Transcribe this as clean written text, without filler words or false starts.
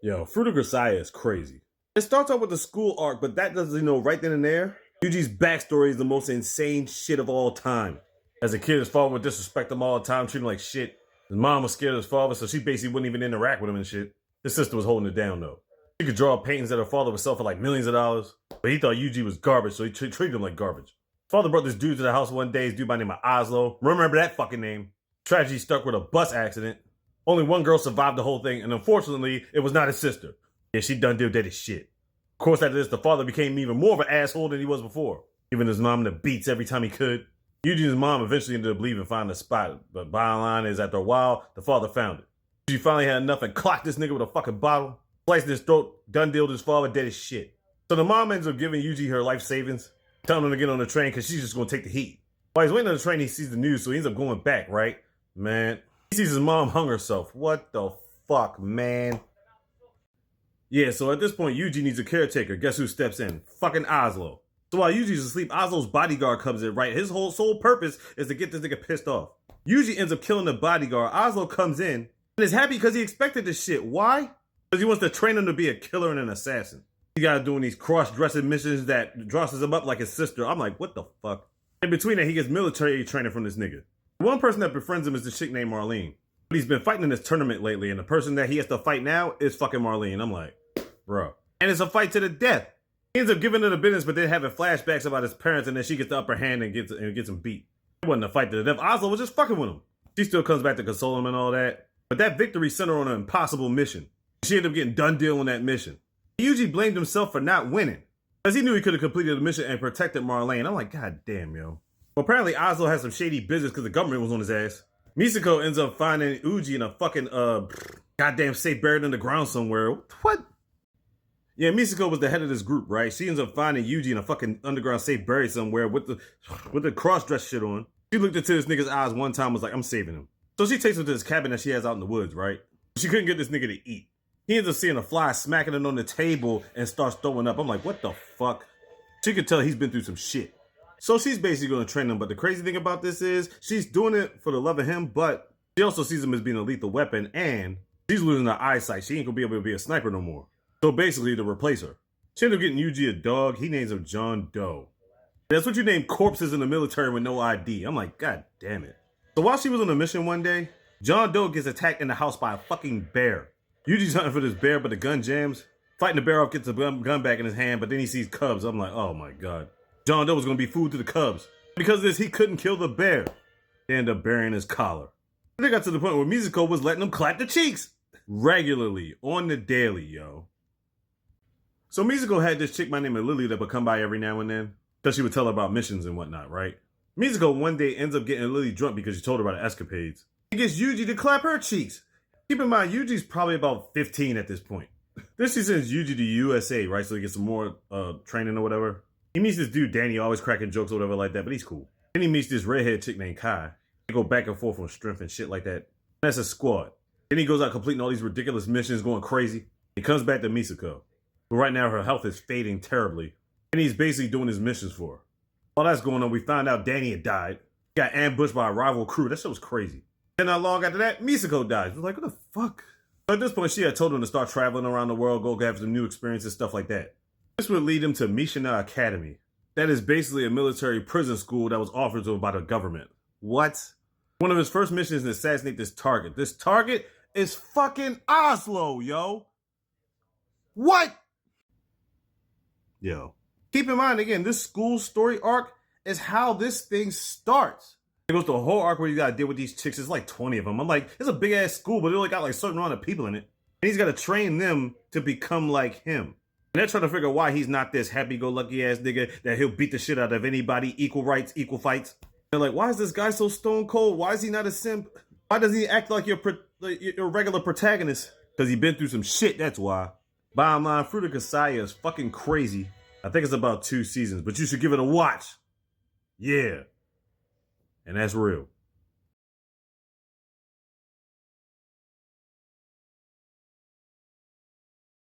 Yo, Fruit of Grisaia is crazy. It starts off with the school arc, but that doesn't, right then and there. Yuji's backstory is the most insane shit of all time. As a kid, his father would disrespect him all the time, treat him like shit. His mom was scared of his father, so she basically wouldn't even interact with him and shit. His sister was holding it down, though. She could draw paintings that her father would sell for like millions of dollars, but he thought Yuji was garbage, so he treated him like garbage. Father brought this dude to the house one day, this dude by the name of Oslo. Remember that fucking name. Tragedy stuck with a bus accident. Only one girl survived the whole thing, and unfortunately, it was not his sister. Yeah, she done did his shit. Of course, after this, the father became even more of an asshole than he was before, giving his mom the beats every time he could. Yuji's mom eventually ended up leaving, finding a spot, but bottom line is, after a while, the father found it. Yuji finally had enough and clocked this nigga with a fucking bottle, sliced his throat, gun dealed his father, dead as shit. So the mom ends up giving Yuji her life savings, telling him to get on the train because she's just gonna take the heat. While he's waiting on the train, he sees the news, so he ends up going back, right? Man, he sees his mom hung herself. What the fuck, man? Yeah, so at this point, Yuji needs a caretaker. Guess who steps in? Fucking Oslo. So while Yuji's asleep, Oslo's bodyguard comes in, right? His whole sole purpose is to get this nigga pissed off. Yuji ends up killing the bodyguard. Oslo comes in and is happy because he expected this shit. Why? Because he wants to train him to be a killer and an assassin. He got doing these cross-dressing missions that dresses him up like his sister. I'm like, what the fuck? In between that, he gets military training from this nigga. One person that befriends him is the chick named Marlene. But he's been fighting in this tournament lately, and the person that he has to fight now is fucking Marlene. I'm like, bro. And it's a fight to the death. He ends up giving her the business, but then having flashbacks about his parents, and then she gets the upper hand and gets him beat. It wasn't a fight to the death. Oslo was just fucking with him. She still comes back to console him and all that. But that victory sent her on an impossible mission. She ended up getting done deal on that mission. Yuji blamed himself for not winning, because he knew he could have completed the mission and protected Marlene. I'm like, god damn, yo. Well, apparently Oslo has some shady business because the government was on his ass. Misako ends up finding Uji in a fucking, goddamn safe buried in the ground somewhere. What? Yeah, Misako was the head of this group, right? She ends up finding Yuji in a fucking underground safe buried somewhere with the cross-dress shit on. She looked into this nigga's eyes one time and was like, I'm saving him. So she takes him to this cabin that she has out in the woods, right? She couldn't get this nigga to eat. He ends up seeing a fly, smacking it on the table, and starts throwing up. I'm like, what the fuck? She could tell he's been through some shit. So she's basically going to train him, but the crazy thing about this is she's doing it for the love of him, but she also sees him as being a lethal weapon, and she's losing her eyesight. She ain't going to be able to be a sniper no more. So basically, to replace her, she ended up getting Yuji a dog. He names him John Doe. That's what you name corpses in the military with no ID. I'm like, god damn it. So while she was on a mission one day, John Doe gets attacked in the house by a fucking bear. Yuji's hunting for this bear, but the gun jams. Fighting the bear off, gets the gun back in his hand, but then he sees cubs. I'm like, oh my god. John Doe was going to be food to the cubs. Because of this, he couldn't kill the bear. They ended up burying his collar. They got to the point where Misako was letting him clap the cheeks regularly, on the daily, yo. So Misako had this chick by the name of Lily that would come by every now and then, because she would tell her about missions and whatnot, right? Misako one day ends up getting Lily drunk because she told her about her escapades. He gets Yuji to clap her cheeks. Keep in mind, Yuji's probably about 15 at this point. Then she sends Yuji to USA, right? So he gets some more training or whatever. He meets this dude, Danny, always cracking jokes or whatever like that, but he's cool. Then he meets this redhead chick named Kai. They go back and forth on strength and shit like that. That's a squad. Then he goes out completing all these ridiculous missions, going crazy. He comes back to Misako. But right now, her health is fading terribly. And he's basically doing his missions for her. While that's going on, we find out Danny had died. Got ambushed by a rival crew. That shit was crazy. Then not long after that, Misako dies. We're like, what the fuck? So at this point, she had told him to start traveling around the world, go have some new experiences, stuff like that. This would lead him to Mishina Academy. That is basically a military prison school that was offered to him by the government. What? One of his first missions is to assassinate this target. This target is fucking Oslo, yo. What? Yo. Keep in mind, again, this school story arc is how this thing starts. It goes to a whole arc where you gotta deal with these chicks. It's like 20 of them. I'm like, it's a big ass school, but it only got like a certain amount of people in it. And he's gotta train them to become like him. And they're trying to figure out why he's not this happy-go-lucky ass nigga that he'll beat the shit out of anybody, equal rights, equal fights. They're like, why is this guy so stone cold? Why is he not a simp? Why doesn't he act like your regular protagonist? Because he's been through some shit, that's why. Bottom line, Fruit of Grisaia is fucking crazy. I think it's about 2 seasons, but you should give it a watch. Yeah. And that's real.